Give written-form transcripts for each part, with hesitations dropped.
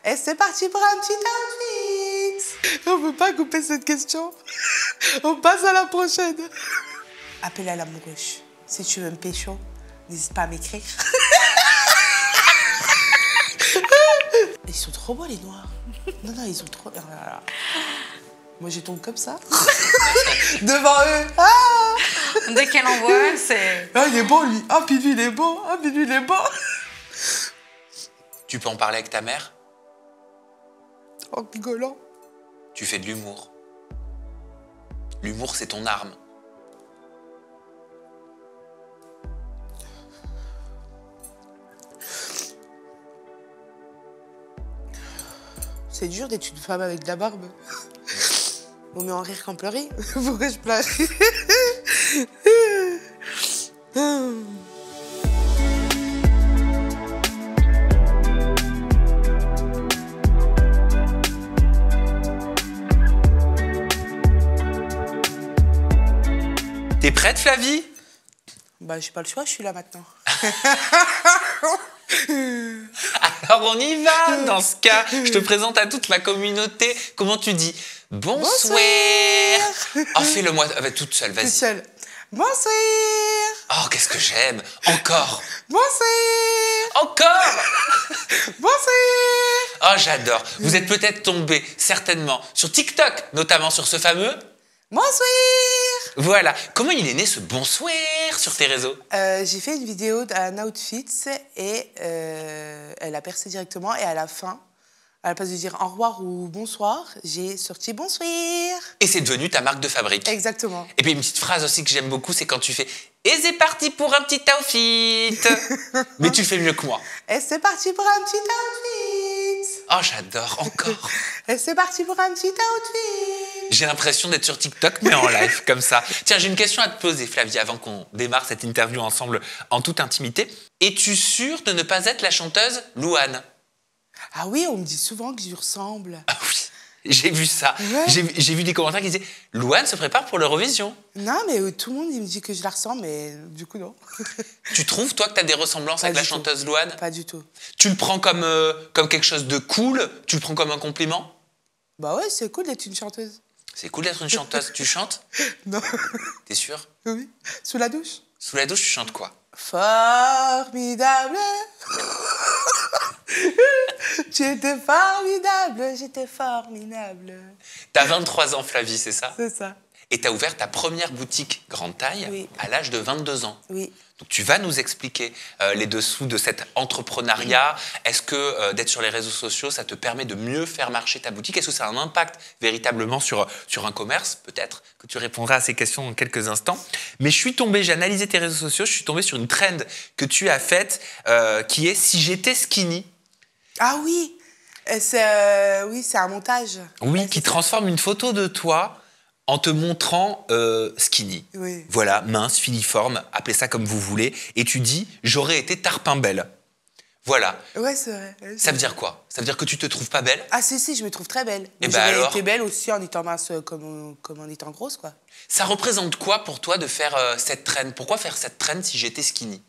Et c'est parti pour un petit outfit. On peut pas couper cette question. On passe à la prochaine. Appelle à l'amoureuse. Si tu veux me pécho, n'hésite pas à m'écrire. Ils sont trop beaux, les noirs. Non, ils sont trop... Oh là là. Moi, je tombe comme ça. Devant eux. Ah, dès qu'elle envoie, c'est... ah, il est beau, lui. Ah, puis lui, il est beau. Ah, puis lui, il est beau. Tu peux en parler avec ta mère? En rigolant. Tu fais de l'humour. L'humour, c'est ton arme. C'est dur d'être une femme avec de la barbe. Vaut mieux en rire qu'en pleurer. Pourquoi je pleure? T'es prête, Flavie? Bah, j'ai pas le choix, je suis là maintenant. Alors on y va dans ce cas. Je te présente à toute ma communauté. Comment tu dis? Bonsoir. Oh, fais-le-moi toute seule, Toute vas-y. seule. Bonsoir. Oh, qu'est-ce que j'aime. Encore. Bonsoir. Encore. Bonsoir. Oh, j'adore. Vous êtes peut-être tombé, certainement, sur TikTok, notamment sur ce fameux... Bonsoir. Voilà. Comment il est né ce bonsoir sur tes réseaux? J'ai fait une vidéo d'un outfit et elle a percé directement. Et à la fin, à la place de dire au revoir ou bonsoir, j'ai sorti bonsoir. Et c'est devenu ta marque de fabrique. Exactement. Et puis une petite phrase aussi que j'aime beaucoup, c'est quand tu fais « Et c'est parti pour un petit outfit !» Mais tu fais mieux que moi. Et c'est parti pour un petit outfit. Oh, j'adore. Encore. Et c'est parti pour un petit outfit. J'ai l'impression d'être sur TikTok, mais en live, comme ça. Tiens, j'ai une question à te poser, Flavie, avant qu'on démarre cette interview ensemble en toute intimité. Es-tu sûre de ne pas être la chanteuse Louane? Ah oui, on me dit souvent que je lui ressemble. Ah oui, j'ai vu ça. Ouais. J'ai vu des commentaires qui disaient « Louane se prépare pour l'Eurovision ». Non, mais tout le monde il me dit que je la ressemble, mais du coup, non. Tu trouves, toi, que tu as des ressemblances avec la du tout. chanteuse Louane? Pas du tout. Tu le prends comme quelque chose de cool? Tu le prends comme un compliment? Bah ouais, c'est cool d'être une chanteuse. C'est cool d'être une chanteuse. Tu chantes? Non. T'es sûre? Oui. Sous la douche. Sous la douche, tu chantes quoi? Formidable. Tu étais formidable, j'étais formidable. T'as 23 ans, Flavie, c'est ça? C'est ça. Et t'as ouvert ta première boutique grande taille Oui. à l'âge de 22 ans. Oui. Donc tu vas nous expliquer les dessous de cet entrepreneuriat. Est-ce que d'être sur les réseaux sociaux, ça te permet de mieux faire marcher ta boutique? Est-ce que ça a un impact véritablement sur un commerce? Peut-être que tu répondras à ces questions dans quelques instants. Mais j'ai analysé tes réseaux sociaux, je suis tombé sur une trend que tu as faite qui est « Si j'étais skinny ». Ah oui, c'est un montage. Oui, Ouais, qui c'est ça. transforme une photo de toi en te montrant skinny. Oui. Voilà, mince, filiforme, appelez ça comme vous voulez. Et tu dis, j'aurais été tarpin belle. Voilà. Ouais, c'est vrai. Ouais, Ça veut dire quoi? Ça veut dire que tu te trouves pas belle? Ah si, je me trouve très belle. Eh Mais ben j'aurais alors été belle aussi en étant mince comme en étant grosse, quoi. Ça représente quoi pour toi de faire cette traîne? Pourquoi faire cette traîne si j'étais skinny?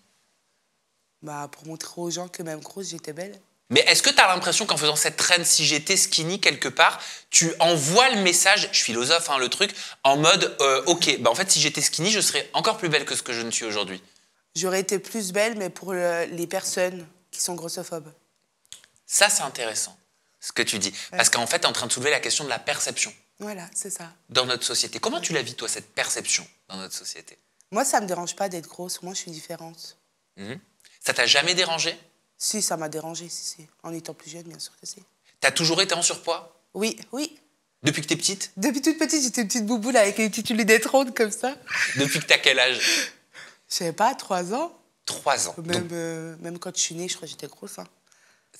Bah, pour montrer aux gens que même grosse, j'étais belle. Mais est-ce que tu as l'impression qu'en faisant cette traîne, si j'étais skinny quelque part, tu envoies le message, je suis philosophe, hein, le truc, en mode, ok, bah en fait, si j'étais skinny, je serais encore plus belle que ce que je ne suis aujourd'hui? J'aurais été plus belle, mais pour les personnes qui sont grossophobes. Ça, c'est intéressant, ce que tu dis. Parce qu'en fait, tu es en train de soulever la question de la perception Voilà, c'est ça. dans notre société. Comment tu la vis, toi, cette perception dans notre société? Moi, ça me dérange pas d'être grosse. Moi, je suis différente. Ça t'a jamais dérangé? Si, ça m'a dérangée, si. En étant plus jeune, bien sûr que si. T'as toujours été en surpoids? Oui. Depuis que t'es petite? Depuis toute petite, j'étais une petite bouboule avec une petite lunettes rondes comme ça. Depuis que t'as quel âge? Je sais pas, 3 ans. 3 ans. Donc, Même quand je suis née, je crois que j'étais grosse. Hein.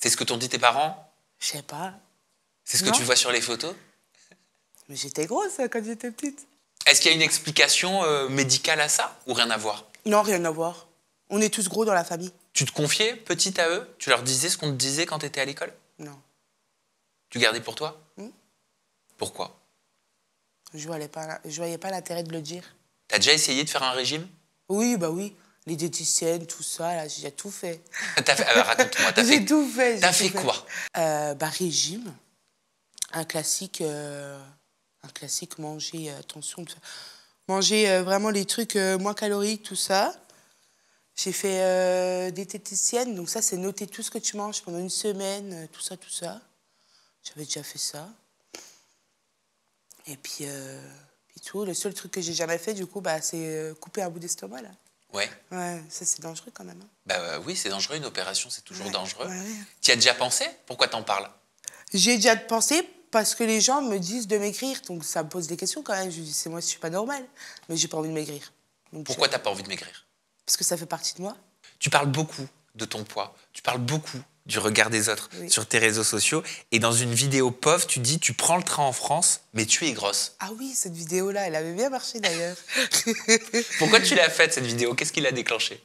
c'est ce que t'ont dit tes parents? Je sais pas. C'est ce que Non. tu vois sur les photos? Mais j'étais grosse quand j'étais petite. Est-ce qu'il y a une explication médicale à ça ou rien à voir? Non, rien à voir. On est tous gros dans la famille. Tu te confiais petite à eux? Tu leur disais ce qu'on te disait quand t'étais à l'école? Non. Tu gardais pour toi? Oui. Pourquoi? Je voyais pas l'intérêt de le dire. T'as déjà essayé de faire un régime? Oui, bah oui. Les diététiciennes, tout ça, là, j'ai tout fait. Raconte-moi, J'ai tout fait. T'as fait quoi? Régime. Un classique, manger, attention, manger vraiment les trucs moins caloriques, tout ça. J'ai fait diététicienne, donc ça, c'est noter tout ce que tu manges pendant une semaine, tout ça, tout ça. J'avais déjà fait ça. Et puis tout. Le seul truc que j'ai jamais fait, du coup, bah, c'est couper un bout d'estomac, là. Ouais. Ouais, ça, c'est dangereux quand même. Hein. Bah oui, c'est dangereux, une opération, c'est toujours dangereux. Ouais. Tu y as déjà pensé? Pourquoi t'en parles? J'ai déjà pensé parce que les gens me disent de maigrir, donc ça me pose des questions quand même. Je dis, c'est moi, je suis pas normale, mais j'ai pas envie de maigrir. Donc, Pourquoi t'as pas envie de maigrir? Parce que ça fait partie de moi. Tu parles beaucoup de ton poids, tu parles beaucoup du regard des autres sur tes réseaux sociaux, et dans une vidéo pauvre, tu dis, tu prends le train en France, mais tu es grosse. Ah oui, cette vidéo-là, elle avait bien marché d'ailleurs. Pourquoi tu l'as faite, cette vidéo? Qu'est-ce qui l'a déclenchée?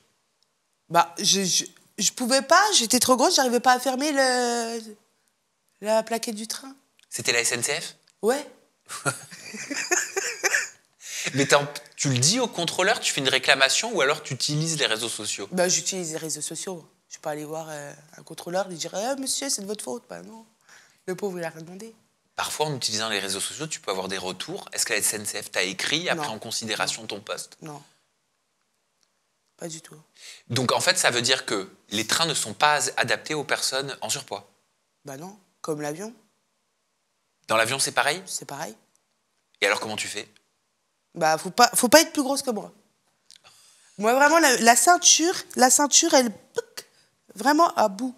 Bah, je pouvais pas, j'étais trop grosse, j'arrivais pas à fermer la plaquette du train. C'était la SNCF? Ouais. Mais tu le dis au contrôleur, tu fais une réclamation, ou alors tu utilises les réseaux sociaux? Bah, j'utilise les réseaux sociaux. Je peux pas aller voir un contrôleur, lui dire monsieur, c'est de votre faute. Bah non. Le pauvre, il a rien demandé. Parfois, en utilisant les réseaux sociaux, tu peux avoir des retours. Est-ce que la SNCF t'a écrit, a pris Non. en considération ton poste? Non. Pas du tout. Donc, en fait, ça veut dire que les trains ne sont pas adaptés aux personnes en surpoids. Bah non. Comme l'avion, Dans l'avion, c'est pareil? c'est pareil. Et alors, comment tu fais? Bah, faut pas être plus grosse que moi. Moi, vraiment, la ceinture, elle, vraiment à bout.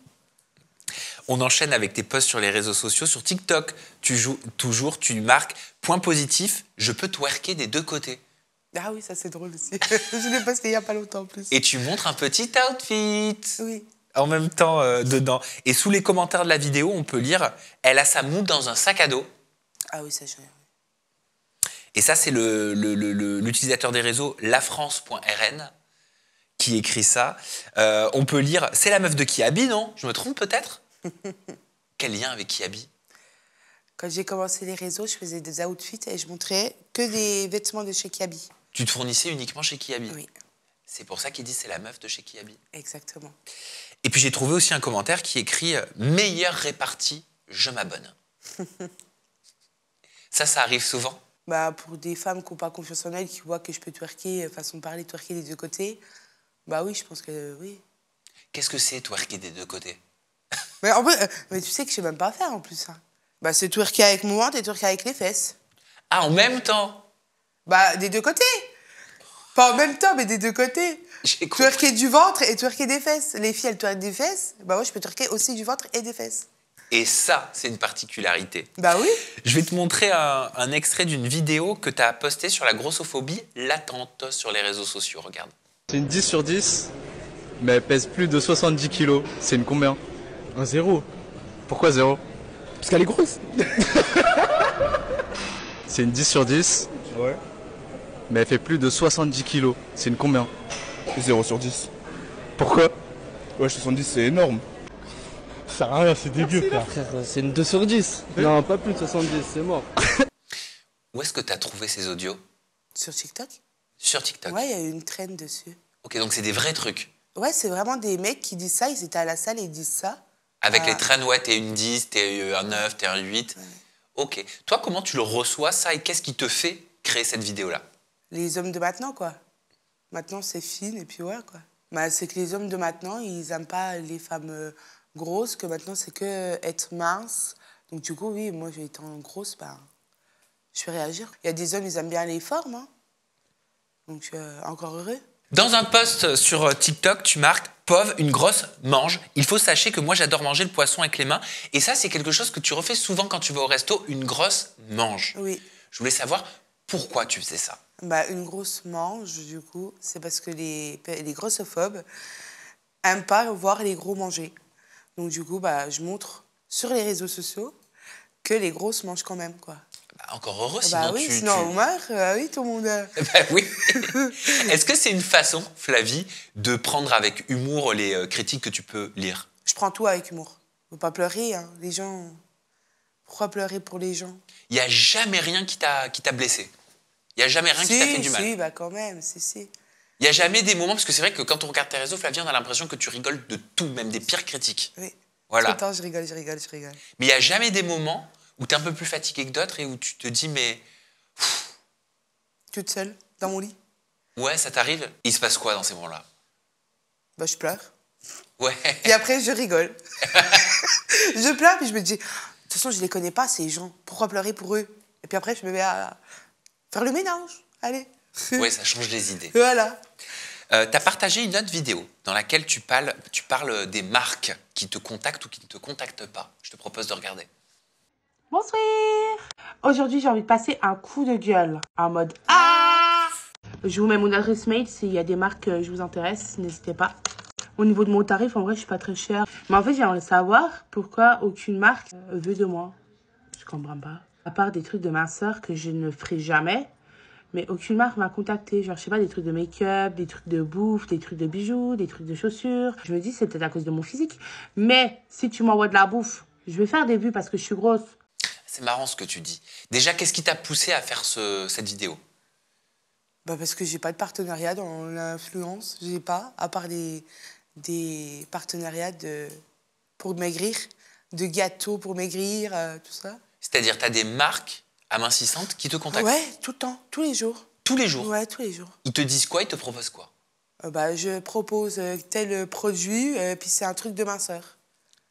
On enchaîne avec tes posts sur les réseaux sociaux. Sur TikTok, tu marques point positif, je peux twerker des deux côtés. Ah oui, ça c'est drôle aussi. Je l'ai posté il y a pas longtemps en plus. Et tu montres un petit outfit. Oui. En même temps, dedans. Et sous les commentaires de la vidéo, on peut lire « Elle a sa moue dans un sac à dos ». Ah oui, ça je... Et ça, c'est l'utilisateur des réseaux lafrance.rn qui écrit ça. On peut lire « C'est la meuf de Kiabi, non? Je me trompe peut-être ?» Quel lien avec Kiabi? Quand j'ai commencé les réseaux, je faisais des outfits et je montrais que des vêtements de chez Kiabi. Tu te fournissais uniquement chez Kiabi? Oui. C'est pour ça qu'il dit « C'est la meuf de chez Kiabi ». Exactement. Et puis j'ai trouvé aussi un commentaire qui écrit « Meilleure répartie, je m'abonne ». Ça arrive souvent? Bah, pour des femmes qui n'ont pas confiance en elles, qui voient que je peux twerker, façon de parler, twerker des deux côtés, bah oui, je pense que oui. Qu'est-ce que c'est twerker des deux côtés? Mais, en vrai, mais tu sais que je sais même pas faire en plus. Hein. Bah, c'est twerker avec mon ventre et twerker avec les fesses. Ah, en même temps? Bah, des deux côtés. Pas en même temps, mais des deux côtés. J'ai compris. Twerker du ventre et twerker des fesses. Les filles, elles twerkent des fesses. Bah, moi, je peux twerker aussi du ventre et des fesses. Et ça, c'est une particularité. Bah oui. Je vais te montrer un extrait d'une vidéo que tu as postée sur la grossophobie latente sur les réseaux sociaux. Regarde. C'est une 10 sur 10, mais elle pèse plus de 70 kilos. C'est une combien? Un 0. Pourquoi 0? Parce qu'elle est grosse. C'est une 10 sur 10, Ouais. mais elle fait plus de 70 kilos. C'est une combien? 0 sur 10. Pourquoi? Ouais, 70, c'est énorme. Ça sert à rien, c'est dégueu, frère. C'est une 2 sur 10. Non, pas plus de 70, c'est mort. Où est-ce que tu as trouvé ces audios? Sur TikTok? Sur TikTok. Ouais, il y a eu une traîne dessus. Ok, donc c'est des vrais trucs. Ouais, c'est vraiment des mecs qui disent ça. Ils étaient à la salle et ils disent ça. Avec les traînes, ouais, t'es une 10, t'es un 9, t'es un 8. Ouais. Ok. Toi, comment tu le reçois, ça, et qu'est-ce qui te fait créer cette vidéo-là? Les hommes de maintenant, quoi. Maintenant, c'est fine et puis ouais, quoi. Bah, c'est que les hommes de maintenant, ils aiment pas les femmes grosses, que maintenant, c'est que être mince. Donc, du coup, oui, moi, étant grosse, bah, je vais réagir. Il y a des hommes, ils aiment bien les formes, hein. Donc, encore heureux. Dans un post sur TikTok, tu marques « Pauvre, une grosse mange ». Il faut sachez que moi, j'adore manger le poisson avec les mains. Et ça, c'est quelque chose que tu refais souvent quand tu vas au resto, une grosse mange. Oui. Je voulais savoir pourquoi tu faisais ça. Bah, une grosse mange, du coup, c'est parce que les grossophobes n'aiment pas voir les gros manger. Donc, du coup, bah, je montre sur les réseaux sociaux que les grosses mangent quand même, quoi. Bah, encore heureux, Bah sinon oui, sinon on meurt, oui, tout le monde... Bah oui. Est-ce que c'est une façon, Flavie, de prendre avec humour les critiques que tu peux lire? Je prends tout avec humour. Faut pas pleurer, hein. Les gens... Pourquoi pleurer pour les gens? Il n'y a jamais rien qui t'a blessé? Il n'y a jamais rien qui t'a fait du mal? Si, bah quand même, si. Il n'y a jamais des moments, parce que c'est vrai que quand on regarde tes réseaux, Flavie, on a l'impression que tu rigoles de tout, même des pires critiques. Oui. Voilà. Tout le temps, je rigole. Mais il n'y a jamais des moments où tu es un peu plus fatigué que d'autres et où tu te dis, mais Toute seule, dans mon lit. ouais, ça t'arrive. Il se passe quoi dans ces moments-là? Bah, je pleure. Ouais. Puis après, je rigole. Je pleure, puis je me dis, de toute façon, je les connais pas, ces gens. Pourquoi pleurer pour eux? Et puis après, je me mets à faire le ménage. Allez. Ouais, ça change les idées. Voilà. Tu as partagé une autre vidéo dans laquelle tu parles des marques qui te contactent ou qui ne te contactent pas. Je te propose de regarder. Bonsoir. Aujourd'hui, j'ai envie de passer un coup de gueule en mode ah. Je vous mets mon adresse mail s'il y a des marques je vous intéresse, n'hésitez pas. Au niveau de mon tarif, en vrai, je suis pas très chère. Mais en fait, j'aimerais savoir pourquoi aucune marque veut de moi. Je comprends pas. À part des trucs de minceur que je ne ferai jamais. Mais aucune marque m'a contacté. Genre, je sais pas, des trucs de make-up, des trucs de bouffe, des trucs de bijoux, des trucs de chaussures. Je me dis, c'est peut-être à cause de mon physique. Mais si tu m'envoies de la bouffe, je vais faire des vues parce que je suis grosse. C'est marrant ce que tu dis. Déjà, qu'est-ce qui t'a poussé à faire cette vidéo? Bah, parce que j'ai pas de partenariat dans l'influence. J'ai pas, à part des partenariats pour maigrir, de gâteaux pour maigrir, tout ça. C'est-à-dire, tu as des marques amincissantes qui te contactent? Ouais, tout le temps, tous les jours. Tous les jours? Ouais, tous les jours. Ils te disent quoi? Ils te proposent quoi? Bah, je propose tel produit, puis c'est un truc de minceur.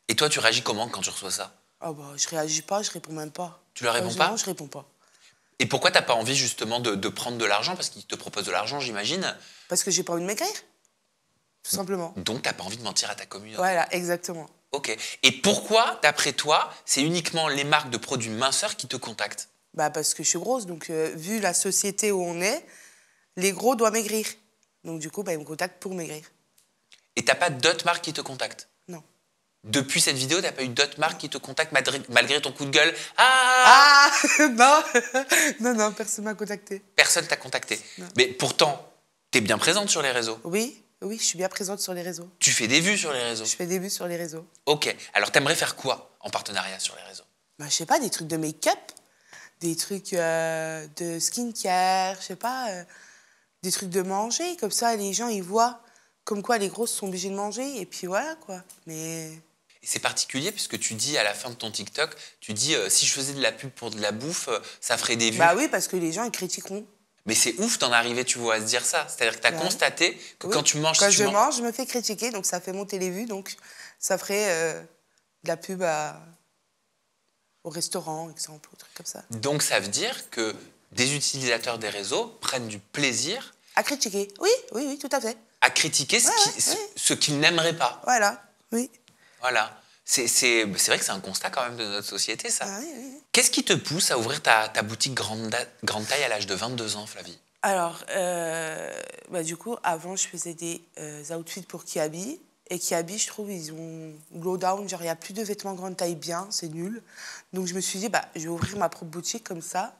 Et toi, tu réagis comment quand tu reçois ça? Ah bah, je réagis pas, je réponds même pas. Tu leur réponds Heureusement, pas? je réponds pas. Et pourquoi t'as pas envie justement de prendre de l'argent? Parce qu'ils te proposent de l'argent, j'imagine. Parce que j'ai pas envie de maigrir. Tout simplement. Donc t'as pas envie de mentir à ta communauté. Voilà, exactement. Ok. Et pourquoi, d'après toi, c'est uniquement les marques de produits minceurs qui te contactent? Bah, parce que je suis grosse, donc vu la société où on est, les gros doivent maigrir. Donc du coup, bah, ils me contactent pour maigrir. Et t'as pas d'autres marques qui te contactent? Non. Depuis cette vidéo, t'as pas eu d'autres marques qui te contactent malgré ton coup de gueule? Ah, Non. Non, personne m'a contacté. Personne t'a contacté. Non. Mais pourtant, t'es bien présente sur les réseaux. Oui, je suis bien présente sur les réseaux. Tu fais des vues sur les réseaux. Je fais des vues sur les réseaux. Ok. Alors t'aimerais faire quoi en partenariat sur les réseaux? Bah, je sais pas, des trucs de make-up, des trucs de skincare, je sais pas, des trucs de manger. Comme ça, les gens, ils voient comme quoi les grosses sont obligées de manger. Et puis voilà, quoi. Mais... Et c'est particulier puisque tu dis à la fin de ton TikTok, tu dis si je faisais de la pub pour de la bouffe, ça ferait des vues. Bah oui, parce que les gens, ils critiqueront. Mais c'est ouf d'en arriver, tu vois, à se dire ça. C'est-à-dire que tu as Ouais. constaté que Oui. quand tu manges... Quand si tu je manges- mange, je me fais critiquer, donc ça fait monter les vues. Donc ça ferait de la pub au restaurant, exemple, ou trucs comme ça. Donc ça veut dire que des utilisateurs des réseaux prennent du plaisir À critiquer, oui, tout à fait. à critiquer ce qu'ils n'aimeraient pas. Voilà, oui. Voilà. C'est vrai que c'est un constat quand même de notre société, ça. Ah, oui. Qu'est-ce qui te pousse à ouvrir ta boutique grande taille à l'âge de 22 ans, Flavie? Alors, bah, du coup, avant, je faisais des outfits pour Kiabi. Et Kiabi, je trouve, ils ont glow down. Genre, il n'y a plus de vêtements grande taille bien, c'est nul. Donc, je me suis dit, bah, je vais ouvrir ma propre boutique comme ça.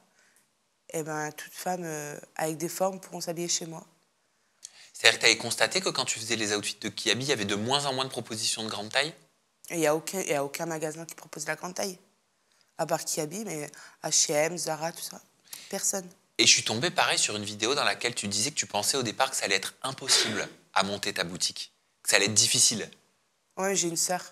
Et ben, toutes femmes avec des formes pourront s'habiller chez moi. C'est-à-dire que tu avais constaté que quand tu faisais les outfits de Kiabi, il y avait de moins en moins de propositions de grande taille? Et il n'y a aucun magasin qui propose la grande taille. À part Kiabi, mais H&M, Zara, tout ça. Personne. Et je suis tombé pareil sur une vidéo dans laquelle tu disais que tu pensais au départ que ça allait être impossible à monter ta boutique, que ça allait être difficile. Ouais, j'ai une sœur.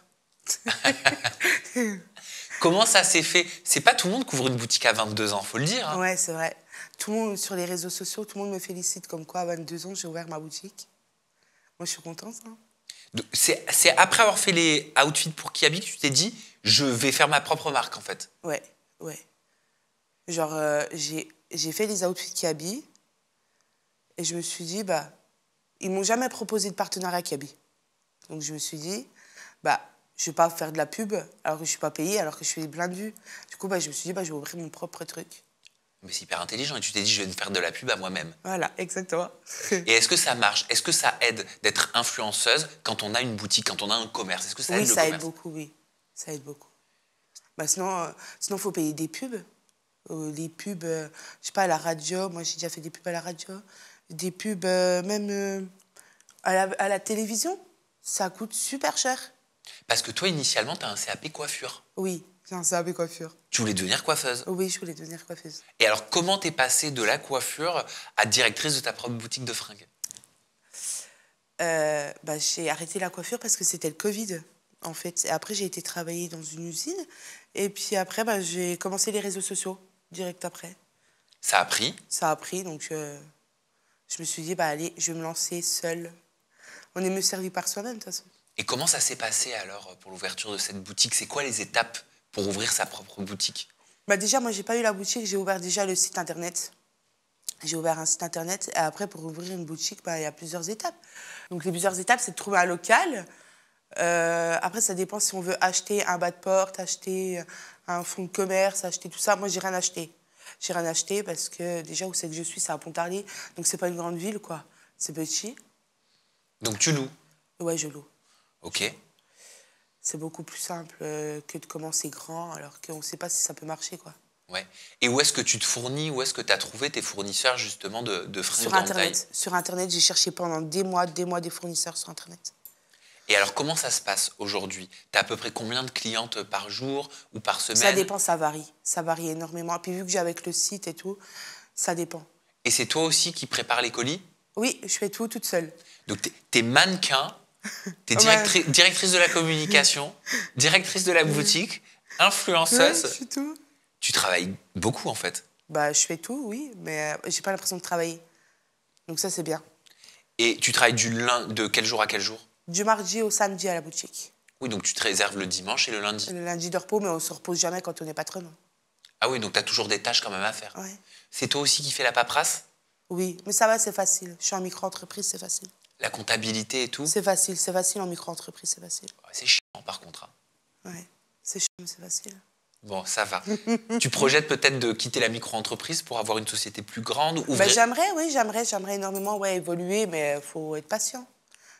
Comment ça s'est fait? C'est pas tout le monde qui ouvre une boutique à 22 ans, faut le dire. Hein. Ouais, c'est vrai. Tout le monde, sur les réseaux sociaux, tout le monde me félicite comme quoi, à 22 ans, j'ai ouvert ma boutique. Moi, je suis contente, hein. C'est après avoir fait les outfits pour Kiabi que tu t'es dit, je vais faire ma propre marque, en fait. Ouais. Genre, j'ai fait les outfits Kiabi et je me suis dit, bah, ils m'ont jamais proposé de partenariat Kiabi. Donc, je me suis dit, bah, je vais pas faire de la pub alors que je suis pas payée, alors que je fais plein de vues. Du coup, bah, je me suis dit, bah, je vais ouvrir mon propre truc. Mais c'est hyper intelligent et tu t'es dit, je vais me faire de la pub à moi-même. Voilà, exactement. Et est-ce que ça marche? Est-ce que ça aide d'être influenceuse quand on a une boutique, quand on a un commerce? Est-ce que ça aide Oui, le ça aide commerce? beaucoup, oui. Ça aide beaucoup. Bah, sinon, faut payer des pubs. Les pubs, je sais pas, à la radio. Moi, j'ai déjà fait des pubs à la radio. Des pubs même à la télévision. Ça coûte super cher. Parce que toi, initialement, tu as un CAP coiffure. Oui, j'ai un CAP coiffure. Tu voulais devenir coiffeuse. Oui, je voulais devenir coiffeuse. Et alors, comment t'es passée de la coiffure à directrice de ta propre boutique de fringues? J'ai arrêté la coiffure parce que c'était le Covid, en fait. Et après, j'ai été travailler dans une usine. Et puis après, j'ai commencé les réseaux sociaux, direct après. Ça a pris? Ça a pris, donc je me suis dit, allez, je vais me lancer seule. On est mieux servi par soi-même, de toute façon. Et comment ça s'est passé alors pour l'ouverture de cette boutique? C'est quoi les étapes pour ouvrir sa propre boutique? Déjà, moi, j'ai pas eu la boutique, j'ai ouvert déjà le site internet. J'ai ouvert un site internet et après, pour ouvrir une boutique, il y a plusieurs étapes. Donc, les plusieurs étapes, c'est de trouver un local. Après, ça dépend si on veut acheter un bas de porte, acheter un fonds de commerce, acheter tout ça. Moi, j'ai rien acheté. J'ai rien acheté parce que déjà, où c'est que je suis, c'est à Pontarlier. Donc, c'est pas une grande ville, quoi. C'est petit. Donc, tu loues? Ouais, je loue. Ok. C'est beaucoup plus simple que de commencer grand alors qu'on ne sait pas si ça peut marcher, quoi. Ouais. Et où est-ce que tu te fournis? Où est-ce que tu as trouvé tes fournisseurs, justement, de fringues Sur grande Internet. taille? Sur Internet, j'ai cherché pendant des mois des fournisseurs sur Internet. Et alors, comment ça se passe aujourd'hui? Tu as à peu près combien de clientes par jour ou par semaine? Ça dépend, ça varie. Ça varie énormément. Puis vu que j'ai avec le site et tout, ça dépend. Et c'est toi aussi qui prépares les colis? Oui, je fais tout toute seule. Donc, t'es mannequin, t'es directrice de la communication, directrice de la boutique, influenceuse. Ouais, je fais tout. Tu travailles beaucoup, en fait. Je fais tout, oui, mais j'ai pas l'impression de travailler. Donc ça, c'est bien. Et tu travailles de quel jour à quel jour? Du mardi au samedi à la boutique. Oui, donc tu te réserves le dimanche et le lundi. Le lundi de repos, mais on se repose jamais quand on est patronne. Ah oui, donc tu as toujours des tâches quand même à faire. Ouais. C'est toi aussi qui fais la paperasse? Oui, mais ça va, c'est facile. Je suis en micro-entreprise, c'est facile. La comptabilité et tout? C'est facile en micro-entreprise, c'est facile. Ouais, c'est chiant par contre. Hein. Ouais, c'est chiant, mais c'est facile. Bon, ça va. Tu projettes peut-être de quitter la micro-entreprise pour avoir une société plus grande? Ouvrir... J'aimerais énormément évoluer, mais il faut être patient.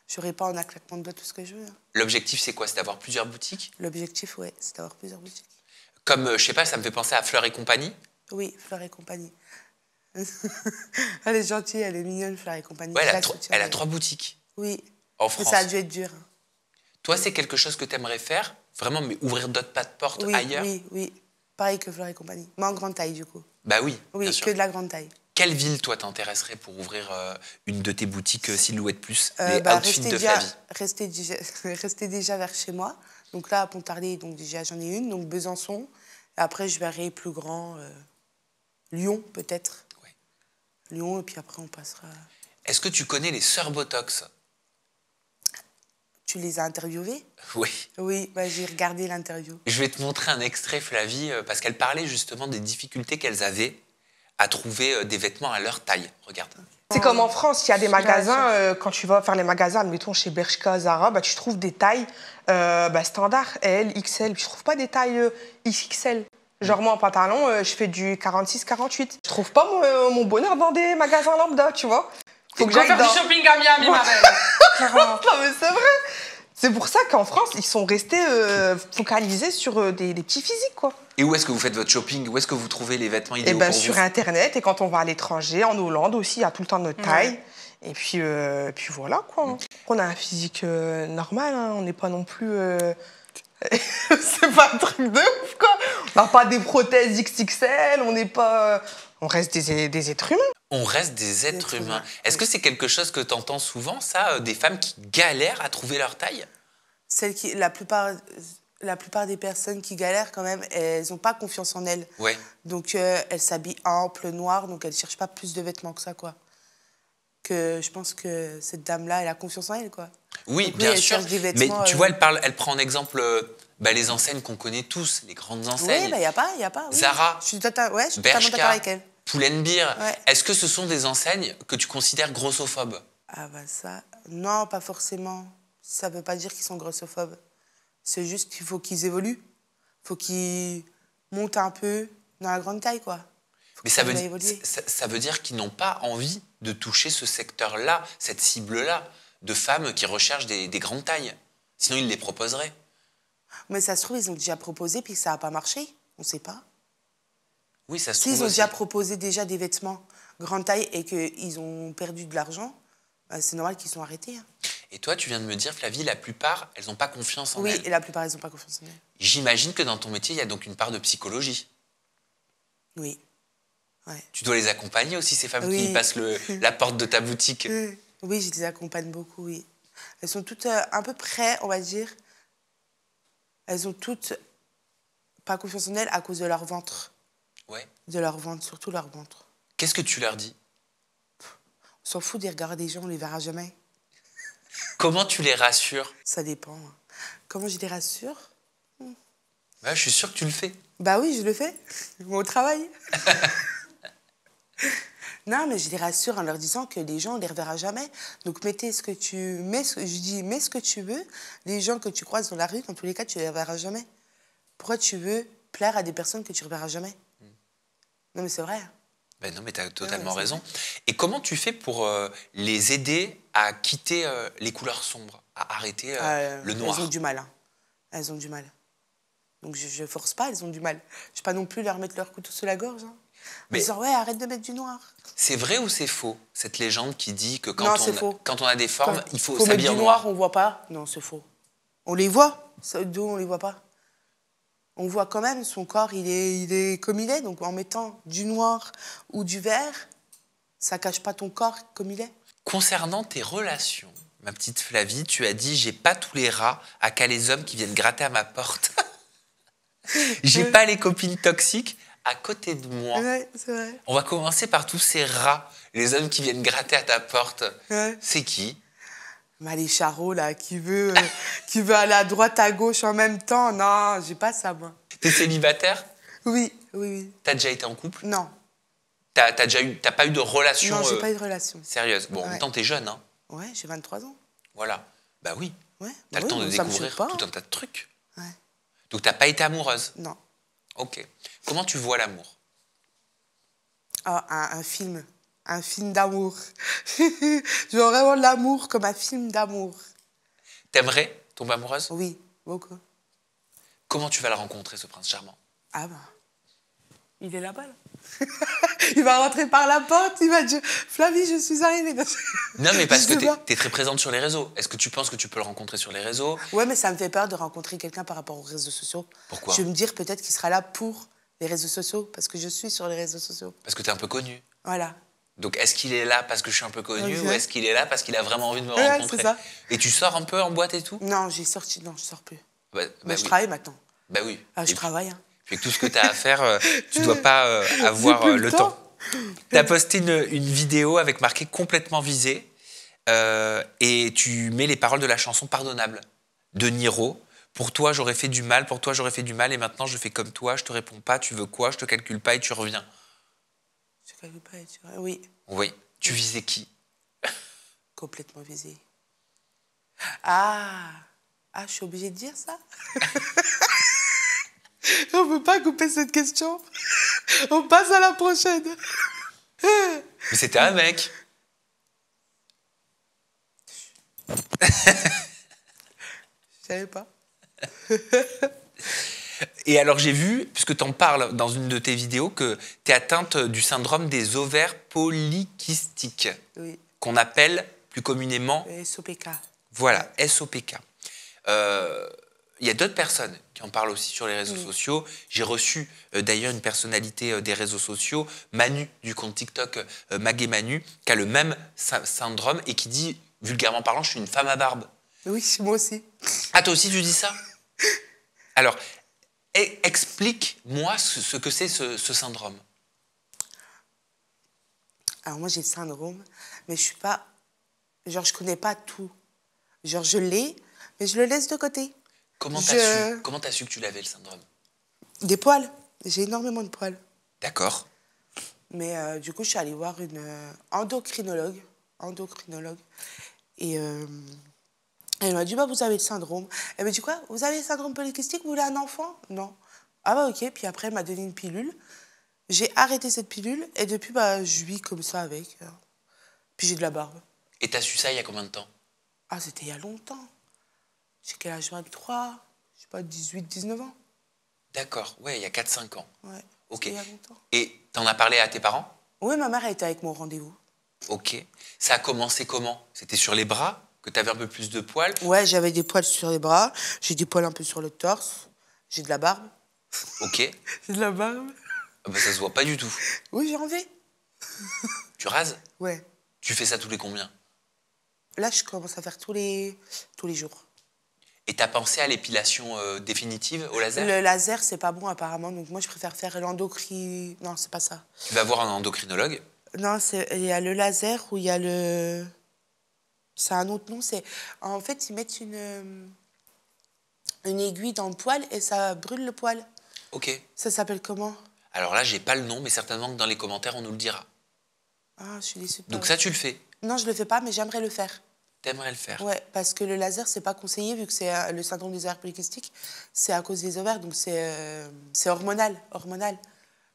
Je n'aurai pas en un claquement de doigts tout ce que je veux. Hein. L'objectif, c'est quoi? C'est d'avoir plusieurs boutiques? L'objectif, c'est d'avoir plusieurs boutiques. Comme, je sais pas, ça me fait penser à Fleur et compagnie? Oui, Fleur et compagnie. Elle est gentille, elle est mignonne, Fleur et compagnie. Ouais, elle a 3 boutiques. Oui. En France. Mais ça a dû être dur. Hein. Toi, c'est quelque chose que tu aimerais faire? Vraiment, mais ouvrir d'autres pas de porte ailleurs? Oui. Pareil que Fleur et compagnie. Mais en grande taille, du coup. Bah oui, Oui, bien sûr. que de la grande taille. Quelle ville, toi, t'intéresserait pour ouvrir une de tes boutiques Silhouette Plus, les outfits de Flavie? Rester déjà vers chez moi. Donc là, à Pontarlier, donc déjà, j'en ai une. Donc Besançon. Et après, je verrai plus grand. Lyon, peut-être. Ouais. Lyon, et puis après, on passera... Est-ce que tu connais les sœurs Botox? Tu les as interviewées? Oui. Oui, j'ai regardé l'interview. Je vais te montrer un extrait, Flavie, parce qu'elle parlait justement des difficultés qu'elles avaient à trouver des vêtements à leur taille. Regarde. C'est comme en France, il y a des magasins, quand tu vas faire les magasins, admettons chez Bershka, Zara, tu trouves des tailles standards, L, XL, tu trouves pas des tailles XXL. Genre moi en pantalon, je fais du 46-48. Je trouve pas mon bonheur dans des magasins lambda, tu vois. Faut que j'aille faire du shopping à Miami, ma belle. Non mais c'est vrai. C'est pour ça qu'en France, ils sont restés focalisés sur des petits physiques, quoi. Et où est-ce que vous faites votre shopping? Où est-ce que vous trouvez les vêtements idéaux pour sur vous? Internet, et quand on va à l'étranger, en Hollande aussi, il y a tout le temps notre taille. Et puis voilà, quoi. On a un physique normal, hein. On n'est pas non plus... c'est pas un truc de ouf, quoi. On n'a pas des prothèses XXL, on n'est pas... On reste des êtres humains. On reste des êtres humains. Est-ce que c'est quelque chose que tu entends souvent, ça, des femmes qui galèrent à trouver leur taille? La plupart des personnes qui galèrent, quand même, elles n'ont pas confiance en elles. Ouais. Donc, elles s'habillent ample, noir, donc elles ne cherchent pas plus de vêtements que ça, quoi. Je pense que cette dame-là, elle a confiance en elle, quoi. Oui, donc, bien sûr. Des vêtements, mais tu vois, elle prend en exemple les enseignes qu'on connaît tous, les grandes enseignes. Oui, il n'y a pas. Oui. Zara, je suis totalement d'accord avec elle. Pull&Bear. Ouais. Est-ce que ce sont des enseignes que tu considères grossophobes? Ah ça... Non, pas forcément. Ça ne veut pas dire qu'ils sont grossophobes. C'est juste qu'il faut qu'ils évoluent. Il faut qu'ils montent un peu dans la grande taille, quoi. Mais ça veut dire qu'ils n'ont pas envie de toucher ce secteur-là, cette cible-là, de femmes qui recherchent des grandes tailles. Sinon, ils les proposeraient. Mais ça se trouve, ils ont déjà proposé puis ça n'a pas marché. On ne sait pas. Oui, ça se trouve S'ils ont aussi. déjà proposé des vêtements grande taille et qu'ils ont perdu de l'argent, c'est normal qu'ils sont arrêtés. Hein. Et toi, tu viens de me dire, Flavie, la plupart, elles n'ont pas confiance en elles. Oui, et la plupart, elles n'ont pas confiance en elles. J'imagine que dans ton métier, il y a donc une part de psychologie. Oui. Ouais. Tu dois les accompagner aussi, ces femmes qui passent la porte de ta boutique. Oui, je les accompagne beaucoup, oui. Elles sont toutes à peu près, on va dire. Elles ont toutes pas confiance en elles à cause de leur ventre. Ouais. De leur ventre, surtout leur ventre. Qu'est-ce que tu leur dis? On s'en fout des regards des gens, on les verra jamais. Comment tu les rassures? Ça dépend. Hein. Comment je les rassure? Ouais, je suis sûr que tu le fais. Bah oui, je le fais. Au travail. Non, mais je les rassure en leur disant que les gens, on les reverra jamais. Donc, mettez ce que tu... Mets ce, je dis, mets ce que tu veux. Les gens que tu croises dans la rue, dans tous les cas, tu les reverras jamais. Pourquoi tu veux plaire à des personnes que tu ne reverras jamais? Non, mais c'est vrai. Ben non, mais tu as totalement raison. Et comment tu fais pour les aider à quitter les couleurs sombres, à arrêter le noir? Elles ont du mal. Hein. Elles ont du mal. Donc, je ne force pas, elles ont du mal. Je ne vais pas non plus leur mettre leur couteau sous la gorge. Hein. Mais... En disant, ouais, arrête de mettre du noir. C'est vrai ou c'est faux, cette légende qui dit que quand on a des formes, il faut mettre s'habiller en du noir? On ne voit pas. Non, c'est faux. On les voit. D'où on ne les voit pas? On voit quand même, son corps, il est comme il est. Donc, en mettant du noir ou du vert, ça ne cache pas ton corps comme il est. Concernant tes relations, ma petite Flavie, tu as dit « J'ai pas tous les rats à qu'à les hommes qui viennent gratter à ma porte. » J'ai pas les copines toxiques à côté de moi. Ouais, c'est vrai. On va commencer par tous ces rats, les hommes qui viennent gratter à ta porte. Ouais. C'est qui? Bah, les charros, là, qui veut aller à droite, à gauche en même temps. Non, j'ai pas ça, moi. T'es célibataire? Oui, oui, oui. T'as déjà été en couple? Non. T'as pas eu de relation? Non, j'ai pas eu de relation. Sérieuse? Bon, en même temps, t'es jeune, hein? Ouais, j'ai 23 ans. Voilà. Bah oui. Ouais. T'as le temps de découvrir tout un tas de trucs. Ouais. Donc, t'as pas été amoureuse? Non. Ok. Comment tu vois l'amour? Oh, un film. Un film d'amour. Je veux vraiment l'amour comme un film d'amour. T'aimerais tomber amoureuse? Oui, beaucoup. Comment tu vas le rencontrer, ce prince charmant? Ah bah, il est là-bas, là. Il va rentrer par la porte, il va dire « Flavie, je suis arrivée. » Non, mais parce que t'es très présente sur les réseaux. Est-ce que tu penses que tu peux le rencontrer sur les réseaux? Ouais, mais ça me fait peur de rencontrer quelqu'un par rapport aux réseaux sociaux. Pourquoi? Je vais me dire peut-être qu'il sera là pour les réseaux sociaux, parce que je suis sur les réseaux sociaux. Parce que t'es un peu connue. Voilà. Donc, est-ce qu'il est là parce que je suis un peu connue ou est-ce qu'il est là parce qu'il a vraiment envie de me rencontrer? C'est ça. Et tu sors un peu en boîte et tout? Non, j'ai sorti. Non, je sors plus. Bah, je travaille maintenant. Bah oui. Ah, je travaille. Hein. Puis tout ce que tu as à faire, tu dois pas avoir le temps. Tu as posté une vidéo avec marqué « Complètement visé » et tu mets les paroles de la chanson « Pardonnable » de Niro. Pour toi, j'aurais fait du mal, pour toi, j'aurais fait du mal et maintenant, je fais comme toi, je te réponds pas, tu veux quoi, je te calcule pas et tu reviens. Je te calcule pas et tu reviens, oui. Oui. Tu visais qui? Complètement visé. Ah, je suis obligée de dire ça? On ne peut pas couper cette question. On passe à la prochaine. Mais c'était un mec. Je savais pas. Et alors j'ai vu, puisque tu en parles dans une de tes vidéos, que tu es atteinte du syndrome des ovaires polykystiques, oui. Qu'on appelle plus communément... SOPK. Voilà, SOPK. Il y a d'autres personnes qui en parlent aussi sur les réseaux sociaux. J'ai reçu d'ailleurs une personnalité des réseaux sociaux, Manu, du compte TikTok Mag & Manu, qui a le même syndrome et qui dit, vulgairement parlant, je suis une femme à barbe. Oui, moi aussi. Ah, toi aussi tu dis ça? Alors, explique-moi ce que c'est ce syndrome. Alors moi j'ai le syndrome, mais je suis pas... Genre je connais pas tout. Genre je l'ai, mais je le laisse de côté. Comment t'as su que tu l'avais, le syndrome? Des poils. J'ai énormément de poils. D'accord. Mais du coup, je suis allée voir une endocrinologue. Et elle m'a dit, bah, vous avez le syndrome. Elle m'a dit, quoi? Vous avez le syndrome polykystique? Vous voulez un enfant? Non. Ah bah ok. Puis après, elle m'a donné une pilule. J'ai arrêté cette pilule. Et depuis, bah, je vis comme ça avec. Puis j'ai de la barbe. Et t'as su ça il y a combien de temps? Ah, c'était il y a longtemps. J'ai quel âge? 23, je sais pas, 18, 19 ans. D'accord, ouais, il y a 4-5 ans. Ouais, ok. Il y a longtemps. Et t'en as parlé à tes parents? Oui, ma mère a été avec mon rendez-vous. Ok. Ça a commencé comment? C'était sur les bras que t'avais un peu plus de poils? Ouais, j'avais des poils sur les bras, j'ai des poils un peu sur le torse, j'ai de la barbe. Ok. J'ai de la barbe. Ah bah, ça se voit pas du tout. Oui, j'ai envie. Tu rases? Ouais. Tu fais ça tous les combien? Là, je commence à faire tous les jours. Et t'as pensé à l'épilation définitive au laser? Le laser, c'est pas bon apparemment, donc moi je préfère faire l'endocri... Non, c'est pas ça. Tu vas voir un endocrinologue? Non, il y a le laser ou il y a le... C'est un autre nom, c'est... En fait, ils mettent une aiguille dans le poil et ça brûle le poil. Ok. Ça s'appelle comment? Alors là, j'ai pas le nom, mais certainement que dans les commentaires, on nous le dira. Ah, je suis déçue. Donc ça, tu le fais? Non, je le fais pas, mais j'aimerais le faire. T'aimerais le faire? Ouais, parce que le laser, c'est pas conseillé, vu que c'est le syndrome des ovaires polykystiques. C'est à cause des ovaires, donc c'est hormonal.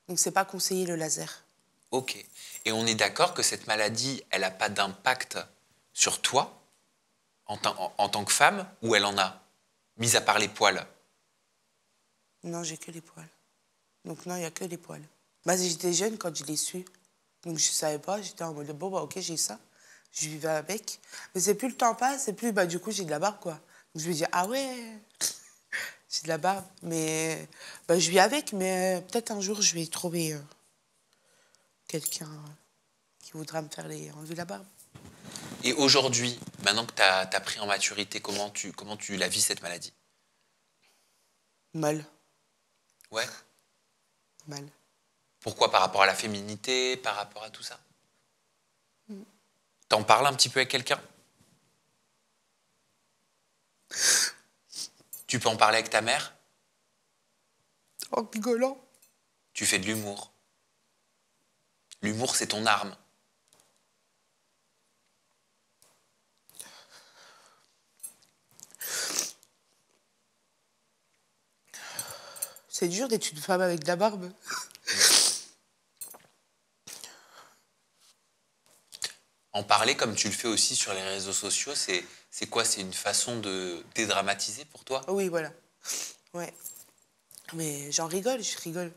Donc c'est pas conseillé, le laser. Ok. Et on est d'accord que cette maladie, elle n'a pas d'impact sur toi, en tant que femme, ou elle en a, mis à part les poils? Non, j'ai que les poils. Donc non, il n'y a que les poils. Bah, j'étais jeune quand je l'ai su. Donc je savais pas, j'étais en mode, bon, bah ok, j'ai ça. Je vivais avec. Mais c'est plus le temps passe, c'est plus, bah du coup, j'ai de la barbe, quoi. Donc je me dis, ah ouais, j'ai de la barbe. Mais bah, je vis avec, mais peut-être un jour, je vais trouver quelqu'un qui voudra me faire enlever la barbe. Et aujourd'hui, maintenant que tu as pris en maturité, comment tu la vis, cette maladie? Mal. Ouais. Mal. Pourquoi? Par rapport à la féminité, par rapport à tout ça? T'en parles un petit peu avec quelqu'un? Tu peux en parler avec ta mère? En rigolant. Tu fais de l'humour. L'humour, c'est ton arme. C'est dur d'être une femme avec de la barbe. En parler comme tu le fais aussi sur les réseaux sociaux, c'est quoi? C'est une façon de dédramatiser pour toi? Oui, voilà. Ouais. Mais j'en rigole, je rigole.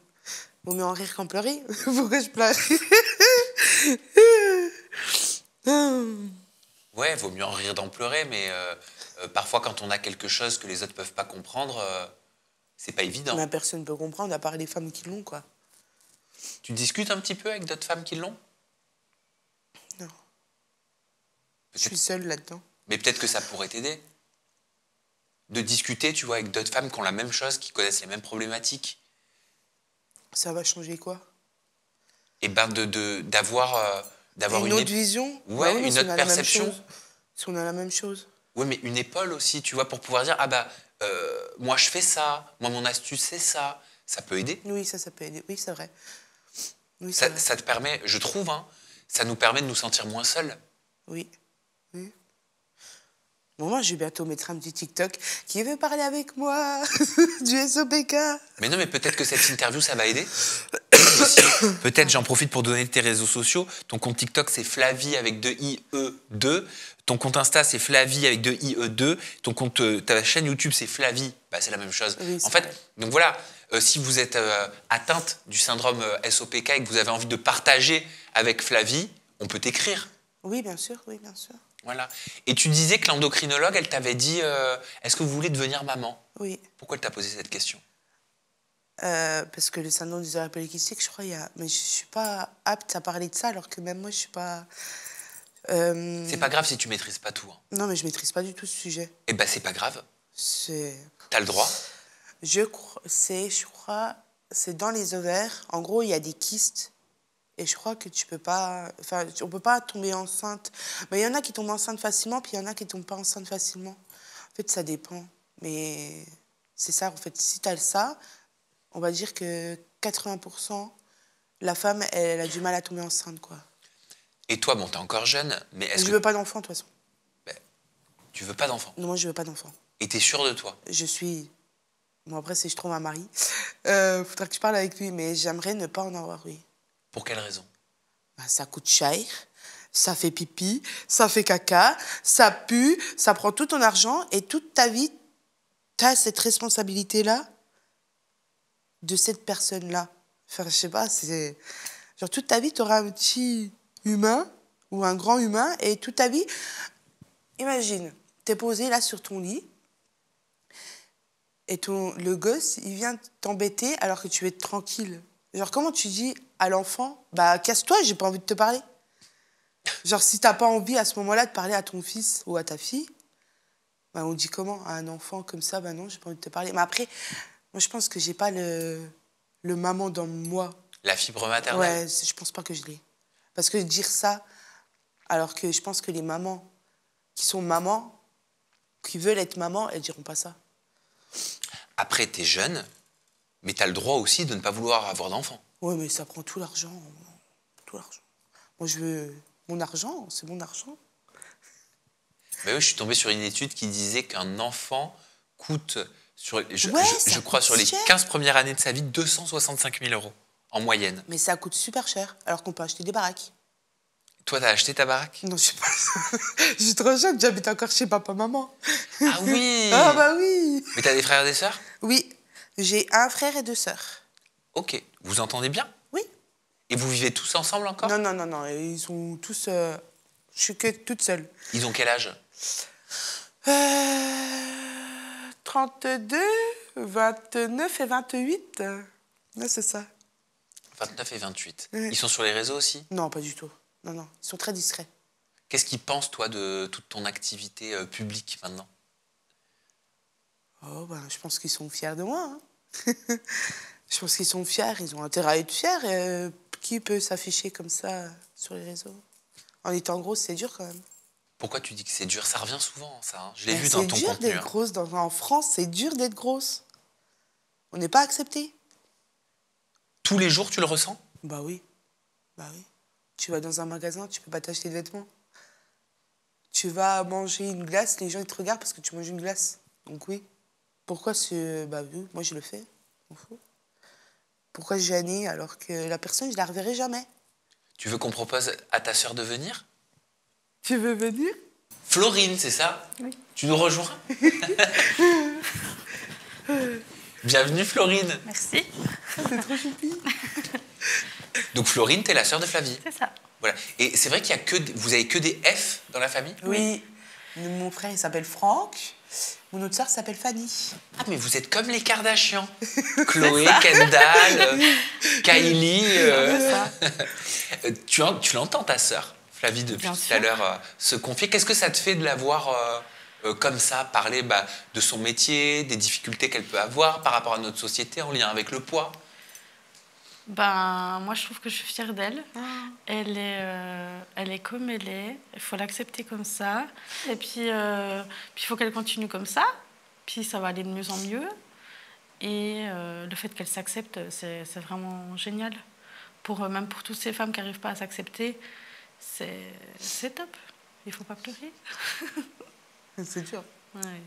Vaut mieux en rire qu'en pleurer. Pourquoi je pleure? Ouais, vaut mieux en rire d'en pleurer, mais parfois quand on a quelque chose que les autres peuvent pas comprendre, c'est pas évident. Mais personne ne peut comprendre, à part les femmes qui l'ont, quoi. Tu discutes un petit peu avec d'autres femmes qui l'ont? Non. Je suis seule là-dedans. Mais peut-être que ça pourrait t'aider. De discuter, tu vois, avec d'autres femmes qui ont la même chose, qui connaissent les mêmes problématiques. Ça va changer quoi? Et ben d'avoir une autre vision. Ouais, bah oui, une autre perception. Si on a la même chose. Oui, mais une épaule aussi, tu vois, pour pouvoir dire, ah bah, moi je fais ça, moi mon astuce c'est ça. Ça peut aider. Oui, ça peut aider. Oui, c'est vrai. Oui, ça te permet, je trouve, hein, ça nous permet de nous sentir moins seuls. Oui. Oui. Bon, moi, je vais bientôt mettre un petit TikTok. Qui veut parler avec moi du SOPK? Mais non, mais peut-être que cette interview, ça va aider. Peut-être, j'en profite pour donner tes réseaux sociaux. Ton compte TikTok, c'est Flavie avec 2 IE2. Ton compte Insta, c'est Flavie avec 2 IE2. Ton compte, ta chaîne YouTube, c'est Flavie. Bah, c'est la même chose. Oui, en fait, vrai. donc voilà, si vous êtes atteinte du syndrome SOPK et que vous avez envie de partager avec Flavie, on peut t'écrire. Oui, bien sûr, oui, bien sûr. Voilà. Et tu disais que l'endocrinologue, elle t'avait dit est-ce que vous voulez devenir maman? Oui. Pourquoi elle t'a posé cette question? Parce que le syndrome des ovaires polykystiques, je crois, mais je suis pas apte à parler de ça, alors que même moi, je suis pas... C'est pas grave si tu maîtrises pas tout. Hein. Non, mais je maîtrise pas du tout ce sujet. Eh ben, c'est pas grave. T'as le droit. Je crois, c'est dans les ovaires. En gros, il y a des kystes. Et je crois que tu peux pas... Enfin, on peut pas tomber enceinte. Mais il y en a qui tombent enceintes facilement, puis il y en a qui tombent pas enceintes facilement. En fait, ça dépend. Mais c'est ça, en fait. Si tu as ça, on va dire que 80%, la femme, elle a du mal à tomber enceinte, quoi. Et toi, bon, t'es encore jeune, mais est-ce que... Je veux pas d'enfant, de toute façon. Ben, tu veux pas d'enfant? Non, moi, je veux pas d'enfant. Et t'es sûre de toi? Je suis... Bon, après, si je trouve un mari, faudra que je parle avec lui, mais j'aimerais ne pas en avoir, oui. Pour quelle raison? Ben, ça coûte cher, ça fait pipi, ça fait caca, ça pue, ça prend tout ton argent et toute ta vie, tu as cette responsabilité-là de cette personne-là. Enfin, je sais pas, c'est... Genre, toute ta vie, tu auras un petit humain ou un grand humain et toute ta vie... Imagine, tu es posé là sur ton lit et le gosse, il vient t'embêter alors que tu veux être tranquille. Genre, comment tu dis à l'enfant, bah, casse-toi, j'ai pas envie de te parler. Genre, si t'as pas envie à ce moment-là de parler à ton fils ou à ta fille, bah, on dit comment à un enfant comme ça? Bah non, j'ai pas envie de te parler. Mais après, moi, je pense que j'ai pas le maman dans moi. La fibre maternelle? Ouais, je pense pas que je l'ai. Parce que dire ça, alors que je pense que les mamans qui sont mamans, qui veulent être maman, elles diront pas ça. Après, t'es jeune, mais t'as le droit aussi de ne pas vouloir avoir d'enfant. Ouais, mais ça prend tout l'argent. Tout l'argent. Moi, je veux mon argent, c'est mon argent. Mais oui, je suis tombé sur une étude qui disait qu'un enfant coûte, je crois, coûte sur les cher. 15 premières années de sa vie, 265 000 € en moyenne. Mais ça coûte super cher, alors qu'on peut acheter des baraques. Toi, t'as acheté ta baraque? Non, je sais pas. Je suis trop jeune, j'habite encore chez papa-maman. Ah oui! Ah bah oui! Mais t'as des frères et des sœurs? Oui, j'ai un frère et 2 sœurs. Ok. Vous entendez bien? Oui. Et vous vivez tous ensemble encore? Non, ils sont tous... Je suis que toute seule. Ils ont quel âge? 32, 29 et 28. Ouais, c'est ça. 29 et 28. Ouais. Ils sont sur les réseaux aussi? Non, pas du tout. Non, ils sont très discrets. Qu'est-ce qu'ils pensent, toi, de toute ton activité publique maintenant? Oh, ben, je pense qu'ils sont fiers de moi. Hein. Je pense qu'ils sont fiers, ils ont intérêt à être fiers. Qui peut s'afficher comme ça sur les réseaux? En étant grosse, c'est dur quand même. Pourquoi tu dis que c'est dur? Ça revient souvent, ça. Hein. Je l'ai Ben, vu dans ton c'est dur contenu. d'être grosse. En France, c'est dur d'être grosse. On n'est pas accepté. Tous les jours, tu le ressens? Bah oui. Tu vas dans un magasin, tu peux pas t'acheter de vêtements. Tu vas manger une glace, les gens ils te regardent parce que tu manges une glace. Donc oui. Pourquoi bah oui, moi je le fais. On fout. Pourquoi je gêner alors que la personne, je la reverrai jamais? Tu veux qu'on propose à ta sœur de venir? Tu veux venir? Florine, c'est ça? Oui. Tu nous rejoins? Bienvenue, Florine. Merci. C'est trop choupi. Donc Florine, t'es la sœur de Flavie. C'est ça. Voilà. Et c'est vrai qu'il y a vous avez que des F dans la famille? Oui. Mon frère, il s'appelle Franck. Mon autre sœur s'appelle Fanny. Ah, mais vous êtes comme les Kardashians. Chloé, Kendall, Kylie. Tu l'entends, ta sœur, Flavie, depuis tout à l'heure, se confier. Qu'est-ce que ça te fait de la voir comme ça, parler de son métier, des difficultés qu'elle peut avoir par rapport à notre société en lien avec le poids? Ben, moi, je trouve que je suis fière d'elle. Elle est comme elle est. Il faut l'accepter comme ça. Et puis, il faut qu'elle continue comme ça. Puis, ça va aller de mieux en mieux. Et le fait qu'elle s'accepte, c'est vraiment génial. Même pour toutes ces femmes qui n'arrivent pas à s'accepter, c'est top. Il ne faut pas pleurer. C'est dur. Ouais.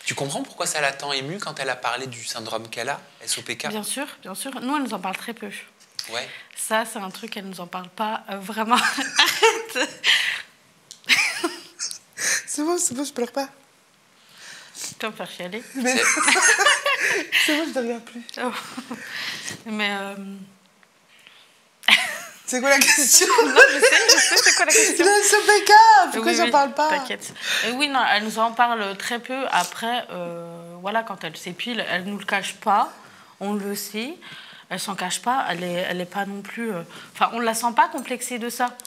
Tu comprends pourquoi ça l'a tant émue quand elle a parlé du syndrome qu'elle a, SOPK? Bien sûr, bien sûr. Nous, elle nous en parle très peu. Ouais. Ça, c'est un truc qu'elle nous en parle pas vraiment. Arrête. C'est bon, je pleure pas. Tu vas me faire chialer. Mais... c'est bon, je ne reviens plus. Oh. Mais... C'est quoi la question? Non, je sais, c'est quoi la question? Le SOPK, pourquoi oui, j'en parle pas? T'inquiète. Oui, non, elle nous en parle très peu. Après, voilà, quand elle s'épile, elle nous le cache pas. On le sait. Elle s'en cache pas. Elle est pas non plus... Enfin, on la sent pas complexée de ça.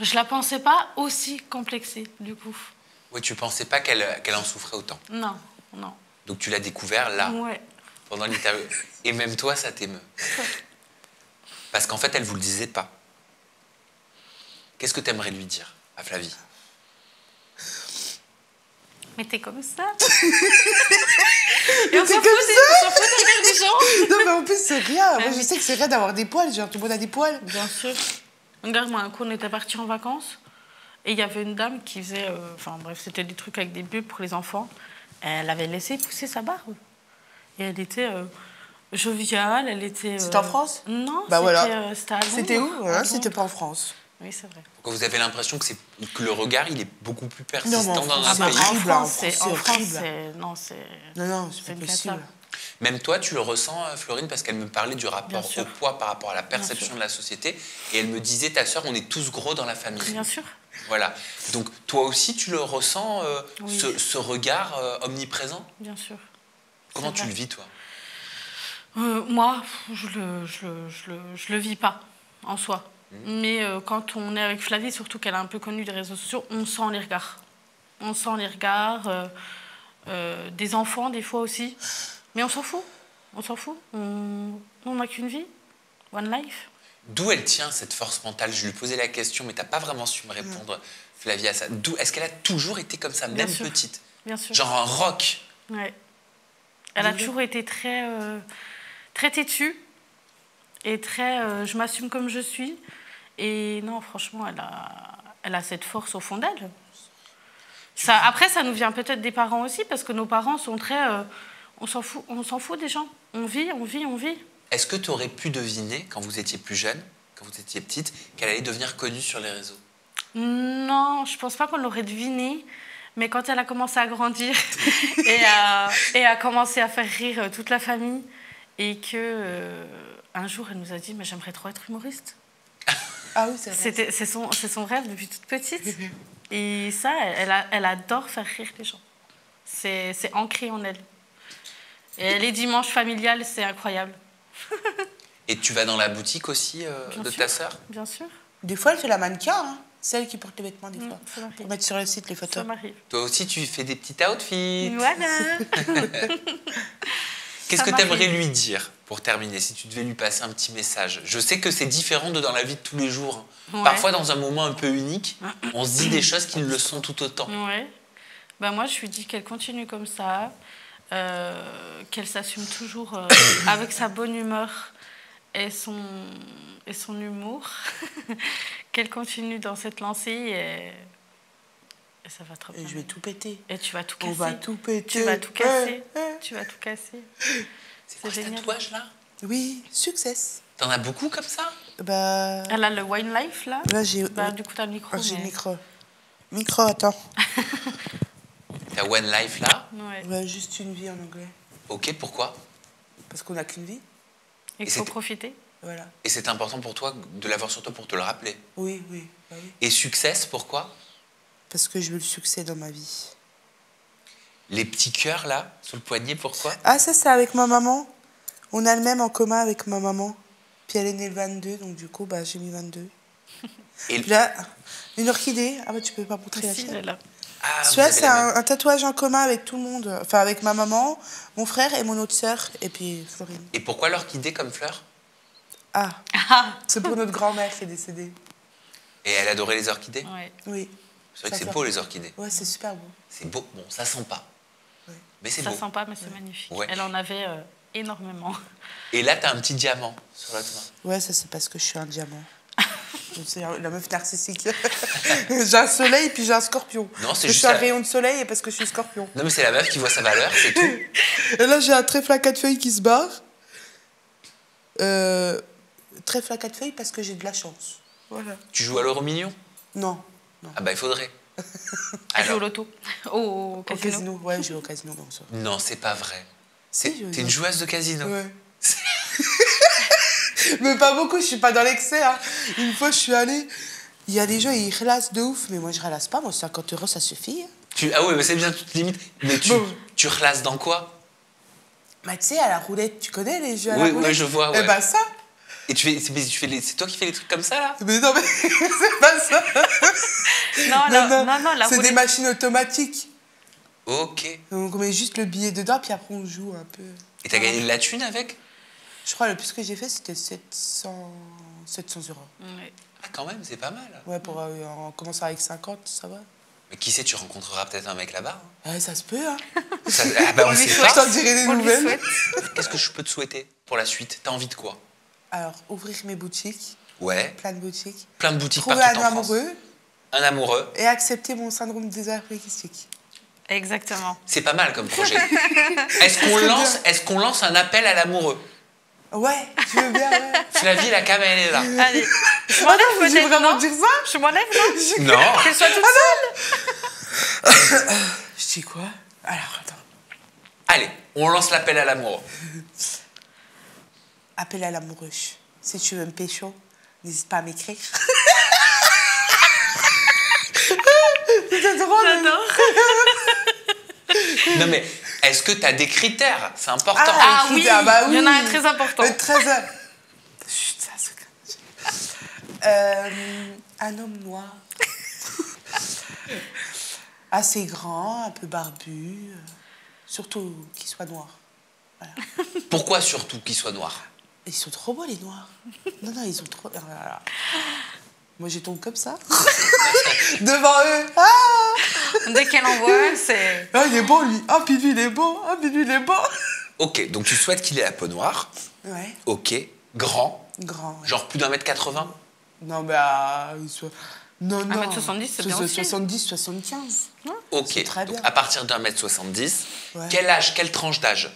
Je la pensais pas aussi complexée, du coup. Oui, tu pensais pas qu'elle en souffrait autant? Non. Donc tu l'as découvert là, Ouais. pendant l'interview. Et même toi, ça t'émeut. Parce qu'en fait, elle vous le disait pas. Qu'est-ce que tu aimerais lui dire à Flavie? Mais t'es comme ça. Mais t'es comme ça. On s'en fout de regarder les gens. Non, mais en plus, c'est rien. Moi, je sais que c'est rien d'avoir des poils. Genre, tout le monde a des poils. Bien sûr. Regarde-moi, un coup, on était partis en vacances. Et il y avait une dame qui faisait... Enfin, bref, c'était des trucs avec des bulles pour les enfants. Elle avait laissé pousser sa barbe. Et elle était... joviale, elle était... C'était en France? Non, bah voilà. C'était à Londres. C'était où? Voilà, c'était pas en France. Oui, c'est vrai. Pourquoi vous avez l'impression que le regard, il est beaucoup plus persistant dans un pays? En France, c'est... Non, c'est pas possible. Même toi, tu le ressens, Florine, parce qu'elle me parlait du rapport au poids par rapport à la perception de la société. Et elle me disait, ta sœur, on est tous gros dans la famille. Bien sûr. Voilà. Donc, toi aussi, tu le ressens, ce regard omniprésent? Bien sûr. Comment tu le vis, toi? Moi, je le vis pas, en soi. Mais quand on est avec Flavie, surtout qu'elle est un peu connue des réseaux sociaux, on sent les regards. On sent les regards, des enfants des fois aussi. Mais on s'en fout. On s'en fout. On n'a qu'une vie. One life. D'où elle tient cette force mentale? Je lui posais la question, mais tu n'as pas vraiment su me répondre, Flavie, à ça. Est-ce qu'elle a toujours été comme ça, même petite? Bien sûr. Genre un rock? Ouais. Elle a toujours été très, très têtue et très je m'assume comme je suis. Et non, franchement, elle a cette force au fond d'elle. Après, ça nous vient peut-être des parents aussi, parce que nos parents sont très... on s'en fout des gens. On vit, on vit, on vit. Est-ce que tu aurais pu deviner, quand vous étiez plus jeune, quand vous étiez petite, qu'elle allait devenir connue sur les réseaux? Non, je pense pas qu'on l'aurait deviné. Mais quand elle a commencé à grandir et a commencé à faire rire toute la famille, et que un jour, elle nous a dit « mais j'aimerais trop être humoriste ». Ah oui, c'est vrai. C'est son rêve depuis toute petite. Et ça, elle adore faire rire les gens. C'est ancré en elle. Et les dimanches familiales, c'est incroyable. Et tu vas dans la boutique aussi de ta sœur? Bien sûr. Des fois, elle fait la mannequin, hein. Celle qui porte les vêtements, des fois. Pour mettre sur le site les photos. Ça m'arrive. Toi aussi, tu fais des petits outfits. Voilà. Qu'est-ce que tu aimerais lui dire, pour terminer, si tu devais lui passer un petit message? Je sais que c'est différent de dans la vie de tous les jours. Ouais. Parfois, dans un moment un peu unique, on se dit des choses qui le sont tout autant. Ouais. Ben moi, je lui dis qu'elle continue comme ça, qu'elle s'assume toujours avec sa bonne humeur et son humour, qu'elle continue dans cette lancée et ça va trop bien. Et je vais tout péter. Et tu vas tout casser. On va tout péter. Tu vas tout casser. Tu vas tout casser. C'est quoi ce tatouage là? Oui, Success. T'en as beaucoup comme ça? Bah... Elle a le Wine Life là. Là, j'ai... Du coup, t'as le micro. J'ai le micro. Micro, attends. T'as One Life là? Ouais, juste une vie en anglais. Ok, pourquoi? Parce qu'on n'a qu'une vie. Et qu'il faut profiter. Voilà. Et c'est important pour toi de l'avoir sur toi pour te le rappeler? Oui, oui. Bah oui. Et Success, pourquoi? Parce que je veux le succès dans ma vie. Les petits cœurs là, sur le poignet, pourquoi? Ah, ça, c'est avec ma maman. On a le même en commun avec ma maman. Puis elle est née le 22, donc du coup, bah, j'ai mis 22. Et puis là, une orchidée. Ah, bah, tu peux pas montrer la tienne. Là. Ah, celui-là, c'est un tatouage en commun avec tout le monde. Enfin, avec ma maman, mon frère et mon autre sœur, et puis Florine. Et pourquoi l'orchidée comme fleur? Ah, c'est pour notre grand-mère qui est décédée. Et elle adorait les orchidées? Ouais. Oui. C'est vrai que c'est beau, les orchidées. Ouais, c'est super beau. C'est beau. Bon, ça sent pas. Ouais. Mais c'est beau. Ça sent pas, mais c'est magnifique. Ouais. Elle en avait énormément. Et là, t'as un petit diamant sur l'autre main. Ouais, ça, c'est parce que je suis un diamant. C'est la meuf narcissique. J'ai un soleil, puis j'ai un scorpion. Non, c'est juste. Je suis un rayon de soleil et parce que je suis scorpion. Non, mais c'est la meuf qui voit sa valeur, c'est tout. Et là, j'ai un trèfle à 4 feuilles qui se barre. Trèfle à 4 feuilles parce que j'ai de la chance. Voilà. Tu joues à l'euro million? Non. Ah bah, il faudrait. Elle joue au loto. Au casino. Au casino, ouais, je joue au casino. Non, c'est pas vrai. T'es une joueuse de casino? Ouais. Mais pas beaucoup, je suis pas dans l'excès. Hein. Une fois, je suis allée, il y a des gens, ils relassent de ouf, mais moi, je relasse pas. Moi, 50 €, ça suffit. Ah ouais, mais c'est bien, tu te limites. Mais tu relasses dans quoi? Bah, tu sais, à la roulette, tu connais les jeux à la roulette? Oui, je vois, ouais. Eh bah, ça. Et c'est toi qui fais les trucs comme ça, là? Mais non, mais c'est pas ça. Non, la c'est des machines automatiques. Ok. Donc, on met juste le billet dedans, puis après, on joue un peu. Et t'as gagné de la thune avec? Je crois le plus que j'ai fait, c'était 700 €. Ouais. Ah, quand même, c'est pas mal. Ouais, pour en commençant avec 50, ça va. Mais qui sait, tu rencontreras peut-être un mec là-bas. Ouais, ça se peut, hein. On sait pas. Je t'en dirai des nouvelles. Qu'est-ce que je peux te souhaiter pour la suite? T'as envie de quoi? Alors, ouvrir mes boutiques. Ouais. Plein de boutiques. Plein de boutiques partout en France. Trouver un amoureux. Un amoureux. Et accepter mon syndrome des ovaires polykystiques. Exactement. C'est pas mal comme projet. Est-ce qu'on lance un appel à l'amoureux? Ouais, tu veux bien, ouais. Flavie, la cam, elle est là. Allez. Je m'enlève, j'ai vraiment dire ça? Je m'enlève, non? Non. Qu'elle soit toute seule. Je dis quoi? Alors, attends. Allez, on lance l'appel à l'amoureux. Appel à l'amoureux. Si tu veux me pécho, n'hésite pas à m'écrire. C'est drôle. J'adore. Non, mais est-ce que tu as des critères? C'est important. Oui, bah oui, il y en a un très important. Chut, ça, Un homme noir. Assez grand, un peu barbu. Surtout qu'il soit noir. Voilà. Pourquoi surtout qu'il soit noir? Ils sont trop beaux, les noirs. Non, non, ils sont trop... Voilà. Moi, je tombe comme ça. Devant eux. Ah, dès qu'elle en voit, c'est... Ah, il est beau, lui. Ah, puis lui, il est beau. Ah, puis lui, il est beau. Ok, donc tu souhaites qu'il ait la peau noire. Ouais. Ok. Grand. Grand, ouais. Genre plus d'1m80. Non, bah... Non, non. 1m70, c'est bien aussi. 70, 75. Non, ok, très donc bien. à partir d'1m70, Ouais. quel âge, quelle tranche d'âge?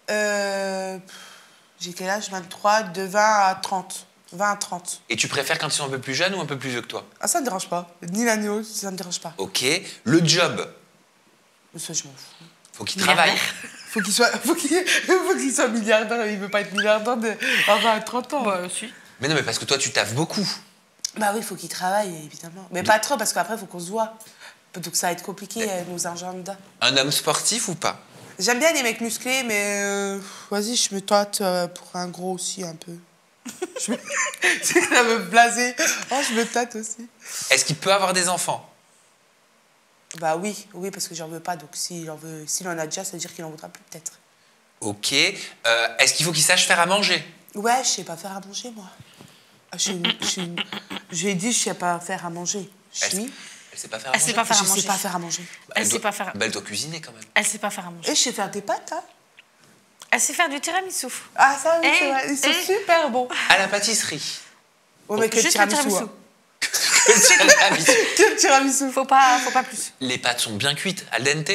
J'ai quel âge? 23, de 20 à 30. 20 à 30. Et tu préfères quand ils sont un peu plus jeunes ou un peu plus vieux que toi? Ah, ça me dérange pas. Ni l'un ni l'autre, ça me dérange pas. Ok. Le job, Ça, je m'en fous. faut qu'il travaille. Faut qu'il soit milliardaire. Il veut pas être milliardaire à 20 à 30 ans. Bah, si. Mais non, mais parce que toi, tu taffes beaucoup. Bah oui, il faut qu'il travaille, évidemment. Mais pas trop, parce qu'après, il faut qu'on se voit. Donc ça va être compliqué, nos agendas. Un homme sportif ou pas? J'aime bien les mecs musclés, mais vas-y, je me tâte pour un gros aussi, un peu. Ça me blaser. Oh, je me tâte aussi. Est-ce qu'il peut avoir des enfants? Bah oui, parce que j'en veux pas. Donc s'il en a déjà, ça veut dire qu'il en voudra plus, peut-être. Ok. Est-ce qu'il faut qu'il sache faire à manger? Ouais, je sais pas faire à manger, moi. J'ai dit, je sais pas faire à manger. Elle sait pas faire à manger? Elle sait pas faire à Je manger. sais pas faire à manger. Elle sait pas faire... Bah, elle doit cuisiner quand même. Elle sait pas faire à manger. Et je sais faire des pâtes, hein. Elle sait faire du tiramisu. Ah, ça, oui, c'est vrai. Ils sont super bons. À la pâtisserie. Ouais, mais que Juste le tiramisu. tiramisu. Hein. Tiramisu. Que tiramisu. Faut pas plus. Les pâtes sont bien cuites, al dente?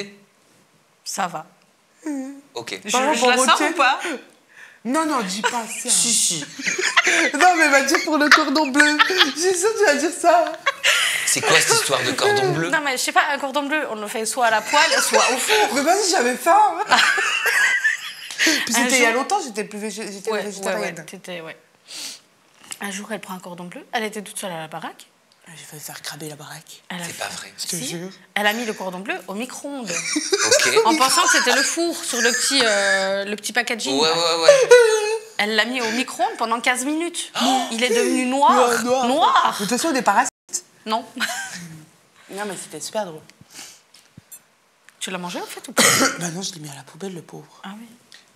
Ça va. Ok. Je la sors ou pas? Non, non, dis pas ça. Si. Non, mais va dire pour le cordon bleu. J'ai sûr que tu vas dire ça. C'est quoi cette histoire de cordon bleu? Non, mais je sais pas, un cordon bleu, on le fait soit à la poêle, soit au four. Mais vas-y, j'avais faim. Puis c'était il y a longtemps, j'étais végétarienne. Ouais. Un jour, elle prend un cordon bleu, elle était toute seule à la baraque. J'ai failli faire cramer la baraque. C'est pas vrai. Je te jure. Elle a mis le cordon bleu au micro-ondes. Ok. En pensant que c'était le four sur le petit packaging. Ouais. Elle l'a mis au micro-ondes pendant 15 minutes. Il est devenu noir. Noir. De toute façon, des parasites. Non. Non, mais c'était super drôle. Tu l'as mangé en fait ou pas? Bah non, je l'ai mis à la poubelle, le pauvre. Ah oui.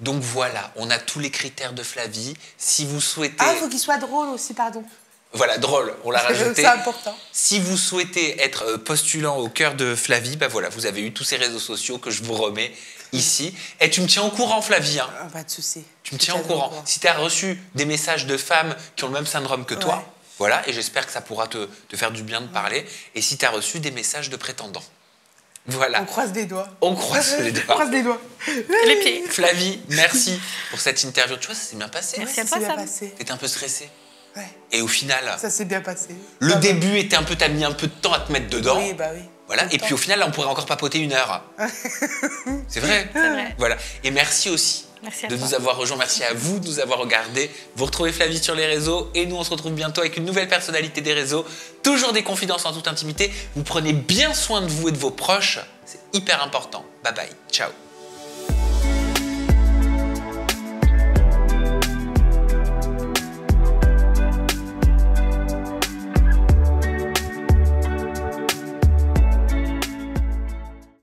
Donc voilà, on a tous les critères de Flavie. Si vous souhaitez... Ah, il faut qu'il soit drôle aussi, pardon. Voilà, drôle, on l'a rajouté. C'est important. Si vous souhaitez être postulant au cœur de Flavie, bah voilà, vous avez eu tous ces réseaux sociaux que je vous remets ici. Et tu me tiens au courant, Flavie. Hein. Pas de souci. Tu me tiens au courant. Si tu as reçu des messages de femmes qui ont le même syndrome que toi, voilà, et j'espère que ça pourra te faire du bien de parler. Et si tu as reçu des messages de prétendants. Voilà. On croise des doigts. On croise les doigts. On croise des doigts. Les pieds. Flavie, merci pour cette interview. Tu vois, ça s'est bien passé. Merci à toi, Sam. T'étais un peu stressée. Ouais. Et au final, ça s'est bien passé. Le début était un peu, t'as mis un peu de temps à te mettre dedans. Oui, bah oui. Voilà. Et puis au final, là, on pourrait encore papoter 1 heure. C'est vrai. C'est vrai. Voilà. Et merci aussi de nous avoir rejoints. Merci à vous de nous avoir regardés. Vous retrouvez Flavie sur les réseaux et nous, on se retrouve bientôt avec une nouvelle personnalité des réseaux. Toujours des confidences en toute intimité. Vous prenez bien soin de vous et de vos proches. C'est hyper important. Bye bye. Ciao.